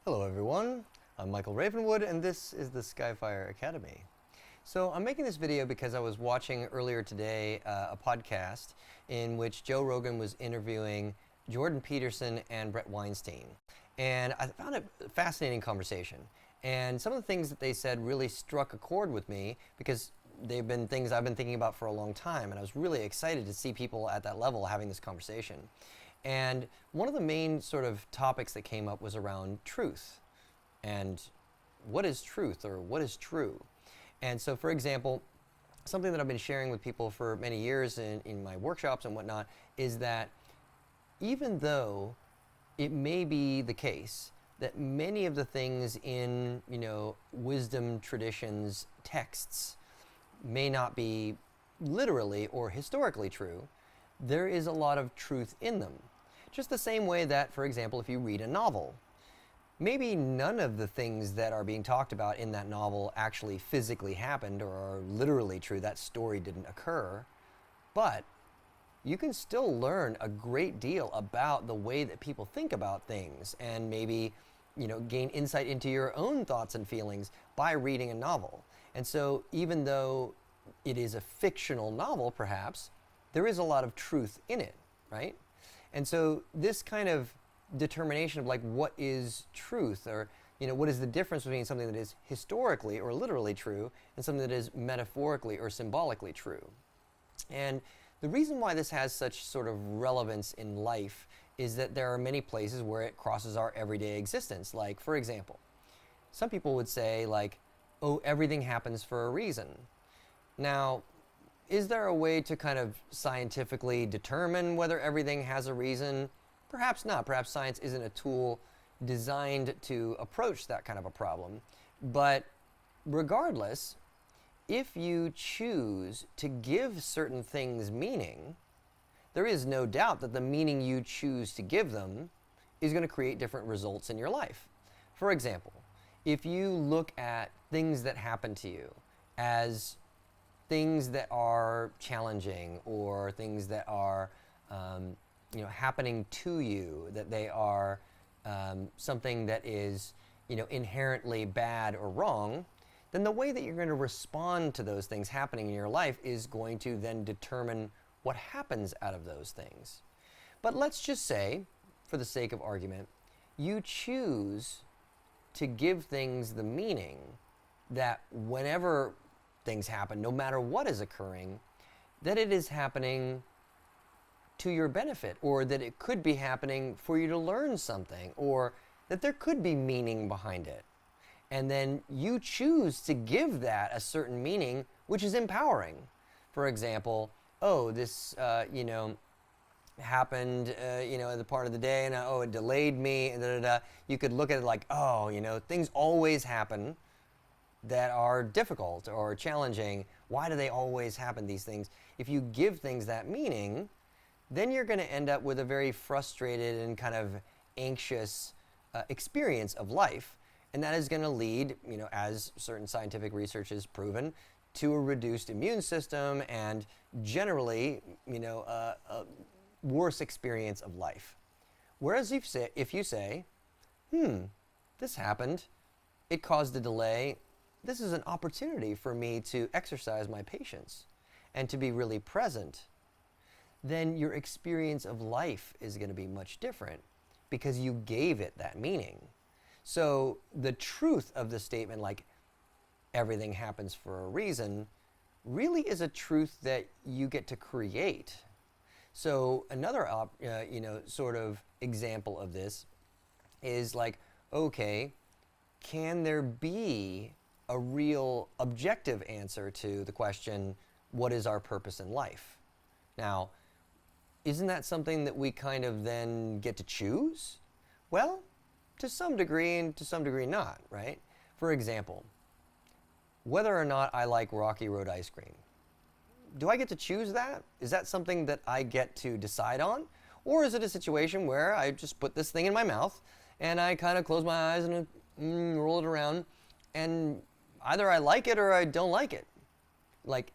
Hello everyone, I'm Michael Ravenwood and this is the SkyFire Academy. So I'm making this video because I was watching earlier today a podcast in which Joe Rogan was interviewing Jordan Peterson and Brett Weinstein. And I found it a fascinating conversation. And some of the things that they said really struck a chord with me because they've been things I've been thinking about for a long time, and I was really excited to see people at that level having this conversation. And one of the main sort of topics that came up was around truth. And what is truth, or what is true? And so, for example, something that I've been sharing with people for many years in my workshops and whatnot is that even though it may be the case that many of the things in, wisdom traditions, texts, may not be literally or historically true, there is a lot of truth in them. Just the same way that, for example, if you read a novel, maybe none of the things that are being talked about in that novel actually physically happened or are literally true. That story didn't occur. But you can still learn a great deal about the way that people think about things and maybe, gain insight into your own thoughts and feelings by reading a novel. And so even though it is a fictional novel, perhaps, there is a lot of truth in it, right? And so this kind of determination of like what is truth, or what is the difference between something that is historically or literally true and something that is metaphorically or symbolically true. And the reason why this has such sort of relevance in life is that there are many places where it crosses our everyday existence. Like, for example, some people would say like, oh, everything happens for a reason. Now, is there a way to kind of scientifically determine whether everything has a reason? Perhaps not. Perhaps science isn't a tool designed to approach that kind of a problem. But regardless, if you choose to give certain things meaning, there is no doubt that the meaning you choose to give them is going to create different results in your life. For example, if you look at things that happen to you as things that are challenging or things that are happening to you, that they are something that is inherently bad or wrong, then the way that you're going to respond to those things happening in your life is going to then determine what happens out of those things. But let's just say, for the sake of argument, you choose to give things the meaning that whenever things happen, no matter what is occurring, that it is happening to your benefit, or that it could be happening for you to learn something, or that there could be meaning behind it. And then you choose to give that a certain meaning, which is empowering. For example, oh, this, happened, at the part of the day, and oh, it delayed me, and da da da. You could look at it like, oh, things always happen that are difficult or challenging. Why do they always happen, these things? If you give things that meaning, then you're going to end up with a very frustrated and kind of anxious experience of life. And that is going to lead, as certain scientific research has proven, to a reduced immune system and generally, a worse experience of life. Whereas if you say, this happened, it caused a delay, this is an opportunity for me to exercise my patience and to be really present, then your experience of life is going to be much different because you gave it that meaning. So the truth of the statement, like everything happens for a reason, really is a truth that you get to create. So another sort of example of this is like, okay, can there be a real objective answer to the question, what is our purpose in life? Now, isn't that something that we kind of then get to choose? Well, to some degree and to some degree not, right? For example, whether or not I like Rocky Road ice cream. Do I get to choose that? Is that something that I get to decide on? Or is it a situation where I just put this thing in my mouth and I kind of close my eyes and roll it around, and either I like it or I don't like it? Like,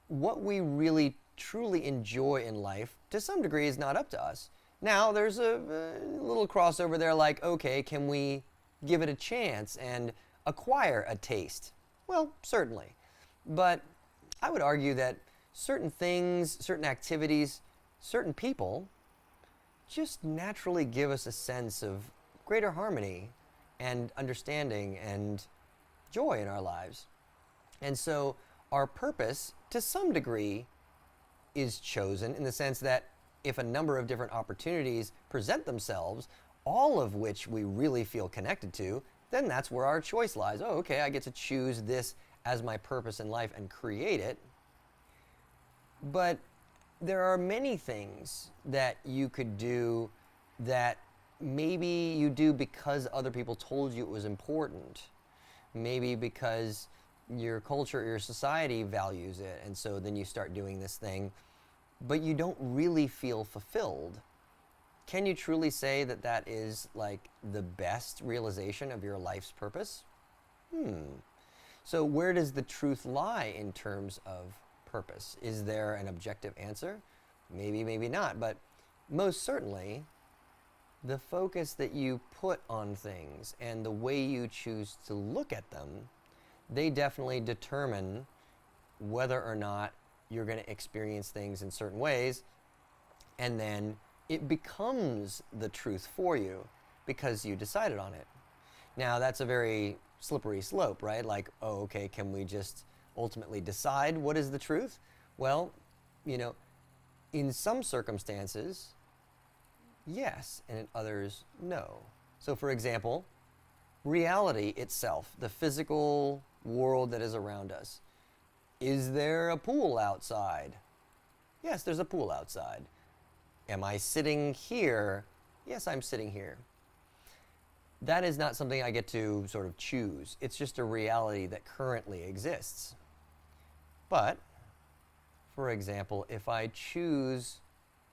what we really truly enjoy in life, to some degree, is not up to us. Now, there's a little crossover there, like, okay, can we give it a chance and acquire a taste? Well, certainly. But I would argue that certain things, certain activities, certain people just naturally give us a sense of greater harmony and understanding and joy in our lives. And so our purpose, to some degree, is chosen in the sense that if a number of different opportunities present themselves, all of which we really feel connected to, then that's where our choice lies. Oh, okay, I get to choose this as my purpose in life and create it. But there are many things that you could do that maybe you do because other people told you it was important. Maybe because your culture, your society values it, and so then you start doing this thing, but you don't really feel fulfilled. Can you truly say that that is like the best realization of your life's purpose? So where does the truth lie in terms of purpose? Is there an objective answer? Maybe, maybe not, but most certainly the focus that you put on things and the way you choose to look at them, they definitely determine whether or not you're going to experience things in certain ways, and then it becomes the truth for you because you decided on it. Now, that's a very slippery slope, right? Like, oh, okay, can we just ultimately decide what is the truth? Well, in some circumstances, yes, and in others, no. So, for example, reality itself, the physical world that is around us. Is there a pool outside? Yes, there's a pool outside. Am I sitting here? Yes, I'm sitting here. That is not something I get to sort of choose. It's just a reality that currently exists. But, for example, if I choose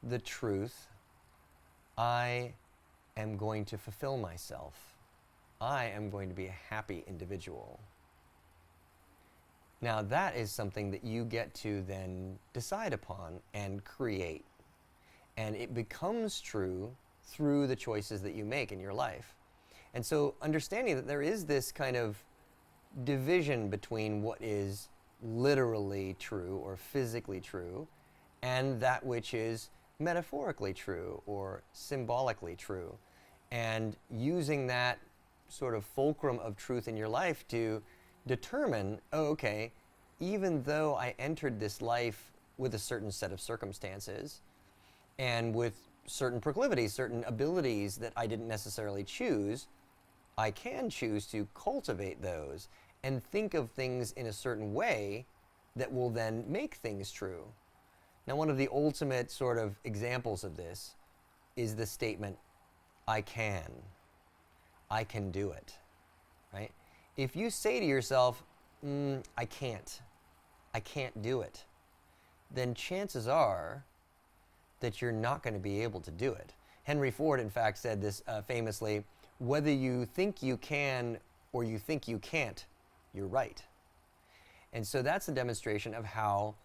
the truth, I am going to fulfill myself. I am going to be a happy individual. Now that is something that you get to then decide upon and create. And it becomes true through the choices that you make in your life. And so understanding that there is this kind of division between what is literally true or physically true and that which is metaphorically true or symbolically true. And using that sort of fulcrum of truth in your life to determine, oh, okay, even though I entered this life with a certain set of circumstances and with certain proclivities, certain abilities that I didn't necessarily choose, I can choose to cultivate those and think of things in a certain way that will then make things true. Now, one of the ultimate sort of examples of this is the statement, I can do it, right? If you say to yourself, I can't do it, then chances are that you're not going to be able to do it. Henry Ford, in fact, said this famously, whether you think you can or you think you can't, you're right. And so that's a demonstration of how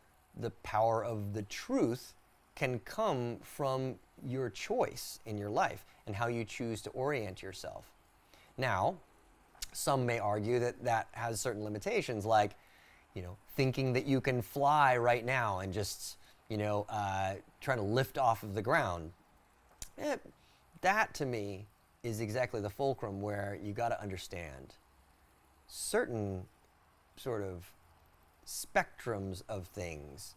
the power of the truth can come from your choice in your life and how you choose to orient yourself. Now, some may argue that that has certain limitations, like, thinking that you can fly right now and just, trying to lift off of the ground. That, to me, is exactly the fulcrum where you got to understand certain sort of spectrums of things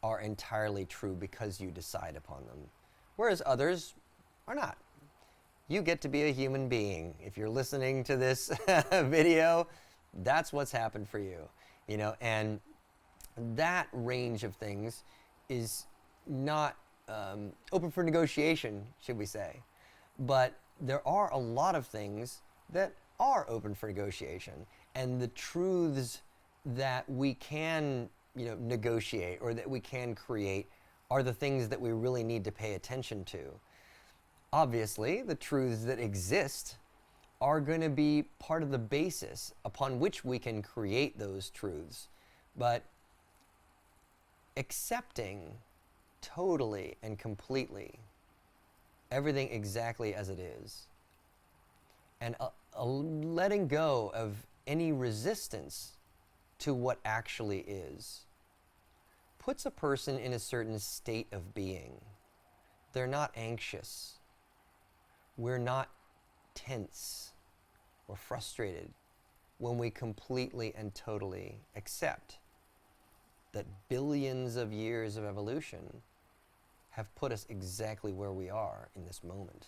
are entirely true because you decide upon them, whereas others are not. You get to be a human being. If you're listening to this video, that's what's happened for you, and that range of things is not open for negotiation, should we say. But there are a lot of things that are open for negotiation, and the truths that we can, negotiate or that we can create are the things that we really need to pay attention to. Obviously, the truths that exist are going to be part of the basis upon which we can create those truths. But accepting totally and completely everything exactly as it is, and letting go of any resistance to what actually is, puts a person in a certain state of being. They're not anxious. We're not tense or frustrated when we completely and totally accept that billions of years of evolution have put us exactly where we are in this moment.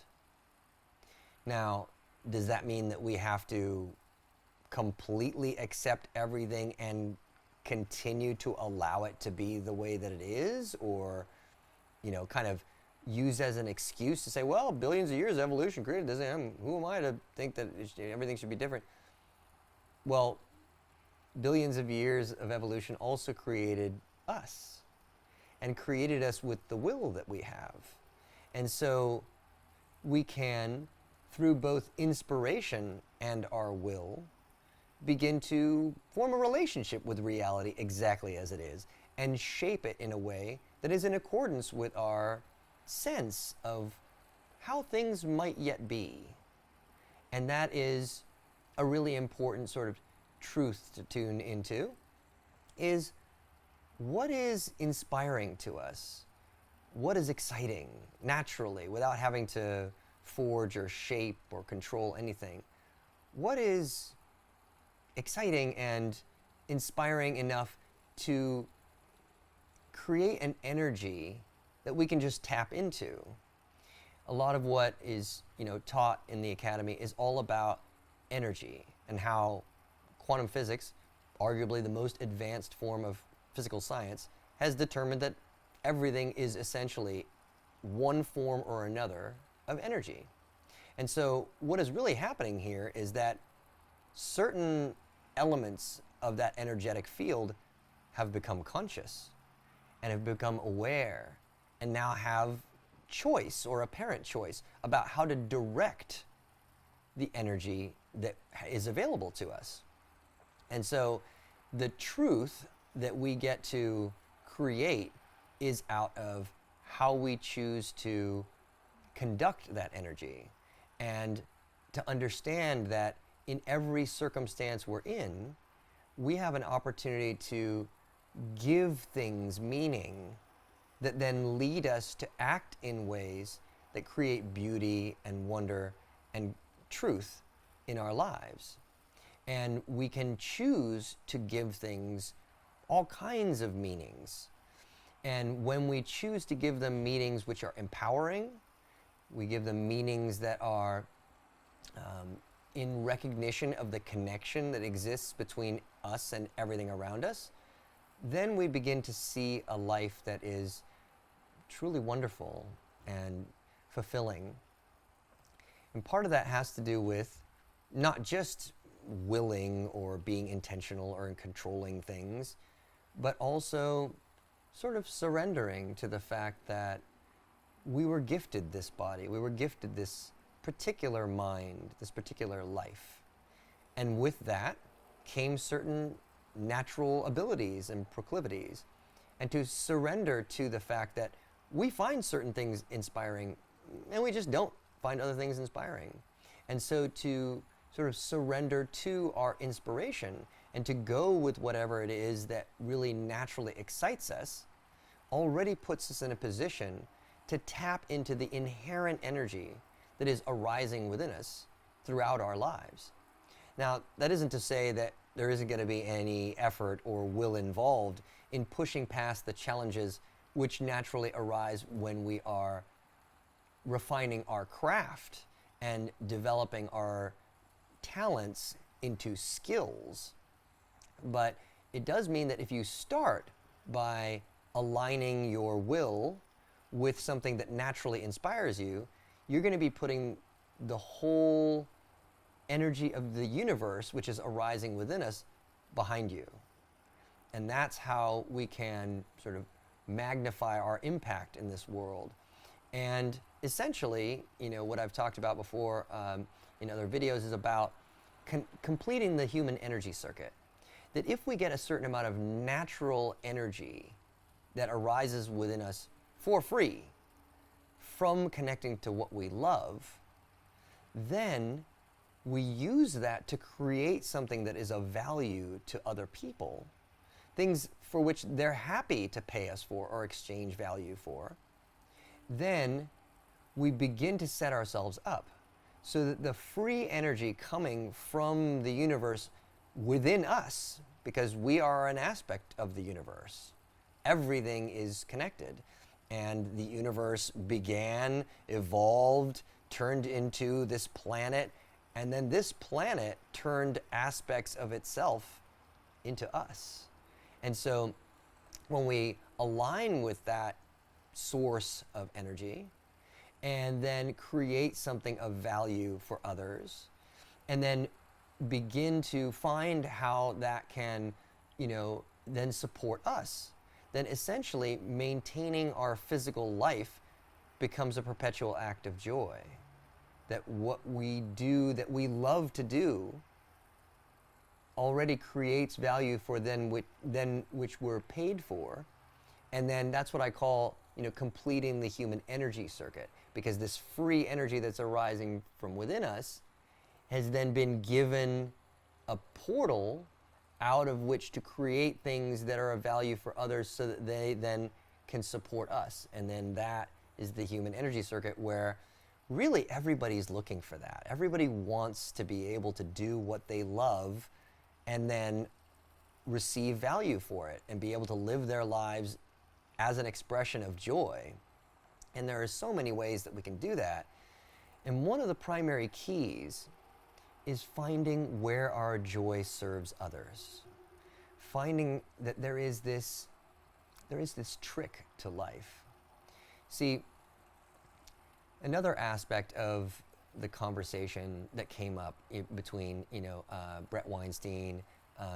Now, does that mean that we have to completely accept everything and continue to allow it to be the way that it is, or, kind of use as an excuse to say, well, billions of years of evolution created this, who am I to think that everything should be different? Well, billions of years of evolution also created us, and created us with the will that we have. And so we can, through both inspiration and our will, begin to form a relationship with reality exactly as it is, and shape it in a way that is in accordance with our sense of how things might yet be. And that is a really important sort of truth to tune into, is what is inspiring to us? What is exciting naturally without having to forge or shape or control anything? What is exciting and inspiring enough to create an energy that we can just tap into? A lot of what is, taught in the academy is all about energy, and how quantum physics, arguably the most advanced form of physical science, has determined that everything is essentially one form or another of energy. And so what is really happening here is that certain elements of that energetic field have become conscious and have become aware, and now have choice, or apparent choice, about how to direct the energy that is available to us. And so the truth that we get to create is out of how we choose to conduct that energy, and to understand that in every circumstance we're in, we have an opportunity to give things meaning that then lead us to act in ways that create beauty and wonder and truth in our lives. And we can choose to give things all kinds of meanings. And when we choose to give them meanings which are empowering, we give them meanings that are in recognition of the connection that exists between us and everything around us, then we begin to see a life that is truly wonderful and fulfilling. And part of that has to do with not just willing or being intentional or in controlling things, but also sort of surrendering to the fact that we were gifted this body, we were gifted this particular mind, this particular life. And with that came certain natural abilities and proclivities. And to surrender to the fact that we find certain things inspiring and we just don't find other things inspiring. And so to sort of surrender to our inspiration and to go with whatever it is that really naturally excites us already puts us in a position to tap into the inherent energy that is arising within us throughout our lives. Now, that isn't to say that there isn't going to be any effort or will involved in pushing past the challenges which naturally arise when we are refining our craft and developing our talents into skills. But it does mean that if you start by aligning your will with something that naturally inspires you, you're going to be putting the whole energy of the universe, which is arising within us, behind you. And that's how we can sort of magnify our impact in this world. And essentially, what I've talked about before in other videos is about completing the human energy circuit. That if we get a certain amount of natural energy that arises within us for free from connecting to what we love, then we use that to create something that is of value to other people, things for which they're happy to pay us for or exchange value for, then we begin to set ourselves up so that the free energy coming from the universe within us, because we are an aspect of the universe, everything is connected, and the universe began, evolved, turned into this planet, and then this planet turned aspects of itself into us. And so when we align with that source of energy and then create something of value for others, and then begin to find how that can, then support us, then essentially maintaining our physical life becomes a perpetual act of joy. That what we do, that we love to do, already creates value for which we're paid for. And then that's what I call, completing the human energy circuit, because this free energy that's arising from within us has then been given a portal out of which to create things that are of value for others so that they then can support us. And then that is the human energy circuit, where really everybody's looking for that. Everybody wants to be able to do what they love and then receive value for it and be able to live their lives as an expression of joy. And there are so many ways that we can do that. And one of the primary keys is finding where our joy serves others. Finding that there is this trick to life. See, another aspect of the conversation that came up between Brett Weinstein,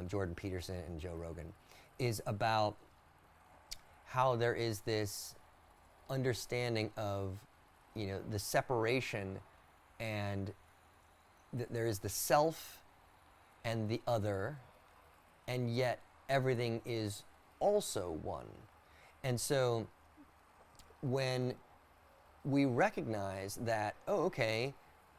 Jordan Peterson, and Joe Rogan is about how there is this understanding of the separation, and there is the self and the other, and yet everything is also one. And so when we recognize that,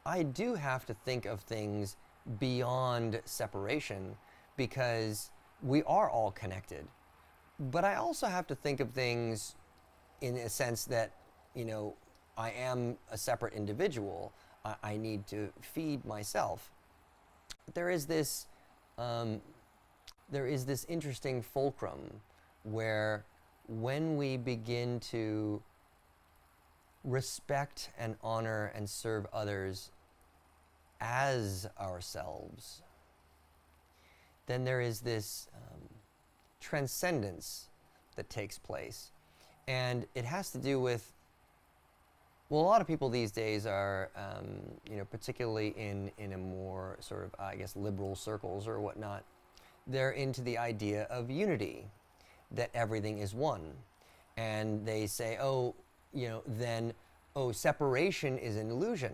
I do have to think of things beyond separation because we are all connected. But I also have to think of things in a sense that, I am a separate individual. I need to feed myself. But there is this interesting fulcrum where when we begin to respect and honor and serve others as ourselves, then there is this transcendence that takes place. And it has to do with, a lot of people these days are, particularly in a more sort of, liberal circles or whatnot, they're into the idea of unity, that everything is one. And they say, separation is an illusion.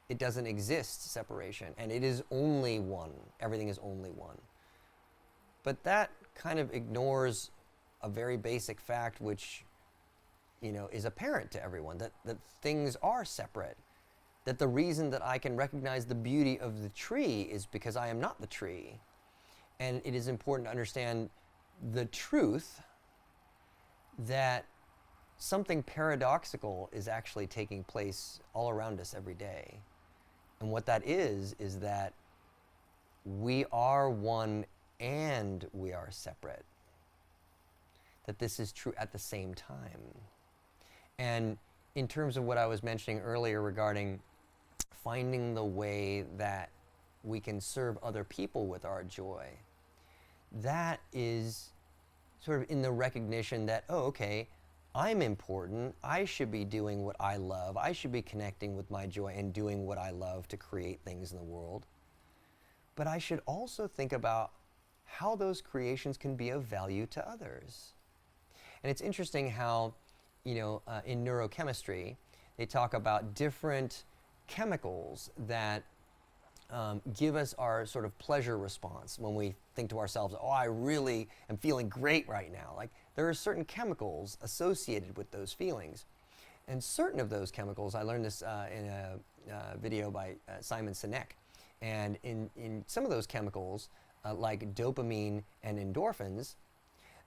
It doesn't exist, separation, and it is only one. Everything is only one. But that kind of ignores a very basic fact which, is apparent to everyone, that things are separate. That the reason that I can recognize the beauty of the tree is because I am not the tree. And it is important to understand the truth that something paradoxical is actually taking place all around us every day. And what that is that we are one and we are separate. That this is true at the same time. And in terms of what I was mentioning earlier regarding finding the way that we can serve other people with our joy, that is sort of in the recognition that, I'm important. I should be doing what I love. I should be connecting with my joy and doing what I love to create things in the world. But I should also think about how those creations can be of value to others. And it's interesting how, in neurochemistry, they talk about different chemicals that give us our sort of pleasure response when we think to ourselves, I really am feeling great right now. Like, there are certain chemicals associated with those feelings. And certain of those chemicals, I learned this in a video by Simon Sinek, And in some of those chemicals, like dopamine and endorphins,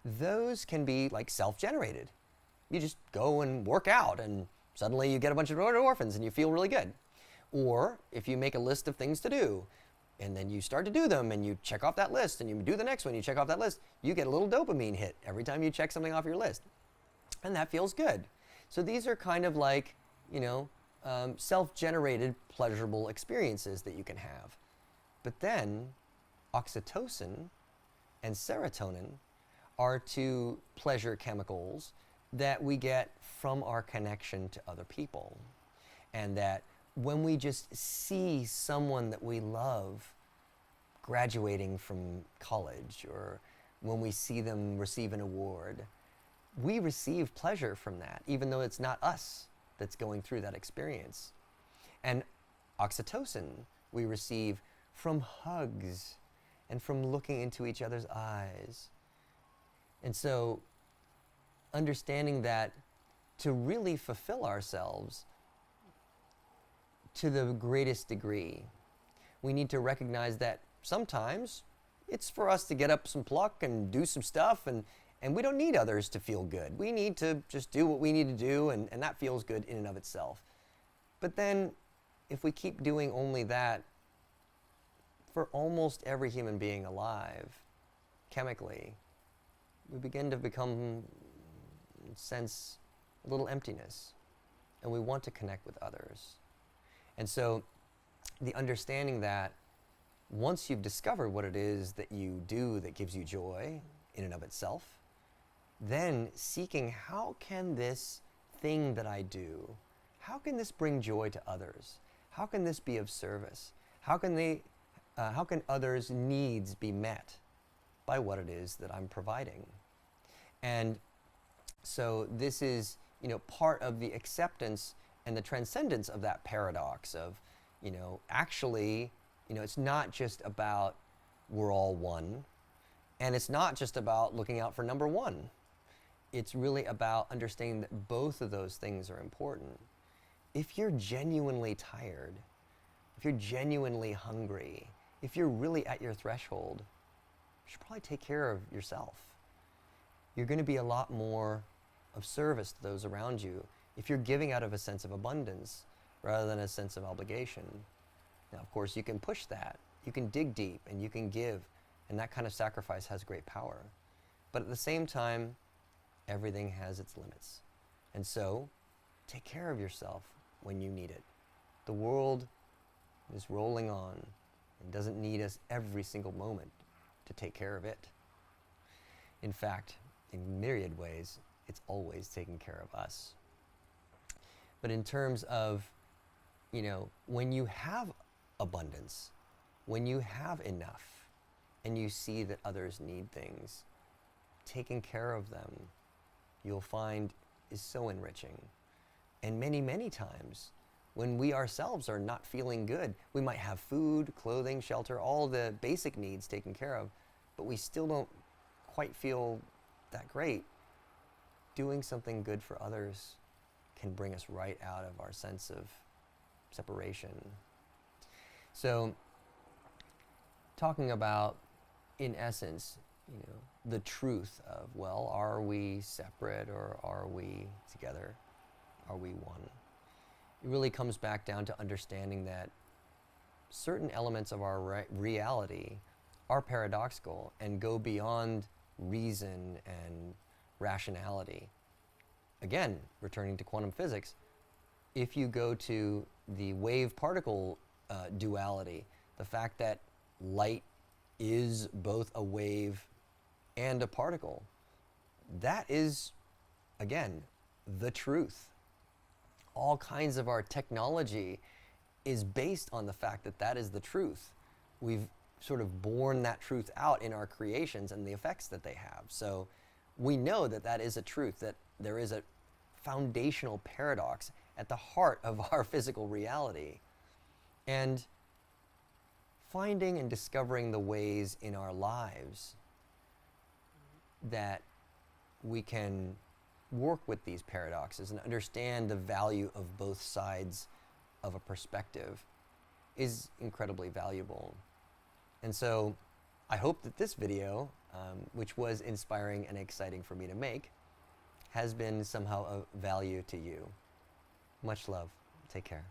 those can be like self-generated. You just go and work out and suddenly you get a bunch of endorphins and you feel really good. Or if you make a list of things to do and then you start to do them and you check off that list and you do the next one, you check off that list, you get a little dopamine hit every time you check something off your list. And that feels good. So these are kind of like, self-generated pleasurable experiences that you can have. But then oxytocin and serotonin are two pleasure chemicals that we get from our connection to other people. And that when we just see someone that we love graduating from college, or when we see them receive an award, we receive pleasure from that, even though it's not us that's going through that experience. And oxytocin we receive from hugs and from looking into each other's eyes. And so understanding that to really fulfill ourselves to the greatest degree, we need to recognize that sometimes it's for us to get up some pluck and do some stuff, and we don't need others to feel good. We need to just do what we need to do, and that feels good in and of itself. But then if we keep doing only that for almost every human being alive, chemically, we begin to become, in a sense, a little emptiness, and we want to connect with others. And so the understanding that once you've discovered what it is that you do that gives you joy in and of itself, then seeking, how can this thing that I do, how can this bring joy to others? How can this be of service? How can others' needs be met by what it is that I'm providing? And so this is, part of the acceptance and the transcendence of that paradox of, actually, it's not just about we're all one, and it's not just about looking out for number one. It's really about understanding that both of those things are important. If you're genuinely tired, if you're genuinely hungry, if you're really at your threshold, you should probably take care of yourself. You're going to be a lot more of service to those around you if you're giving out of a sense of abundance rather than a sense of obligation. Now, of course, you can push that. You can dig deep and you can give, and that kind of sacrifice has great power. But at the same time, everything has its limits. And so, take care of yourself when you need it. The world is rolling on and doesn't need us every single moment to take care of it. In fact, in myriad ways, it's always taking care of us. But in terms of, when you have abundance, when you have enough, and you see that others need things, taking care of them, you'll find is so enriching. And many, many times, when we ourselves are not feeling good, we might have food, clothing, shelter, all the basic needs taken care of, but we still don't quite feel that great. Doing something good for others can bring us right out of our sense of separation. So, talking about, in essence, the truth of, well, are we separate or are we together? Are we one? It really comes back down to understanding that certain elements of our reality are paradoxical and go beyond reason and rationality. Again, returning to quantum physics, if you go to the wave-particle duality, the fact that light is both a wave and a particle, that is, again, the truth. All kinds of our technology is based on the fact that that is the truth. We've sort of borne that truth out in our creations and the effects that they have. So we know that that is a truth, that there is a foundational paradox at the heart of our physical reality. And finding and discovering the ways in our lives that we can work with these paradoxes and understand the value of both sides of a perspective is incredibly valuable. And so I hope that this video, which was inspiring and exciting for me to make, has been somehow of value to you. Much love. Take care.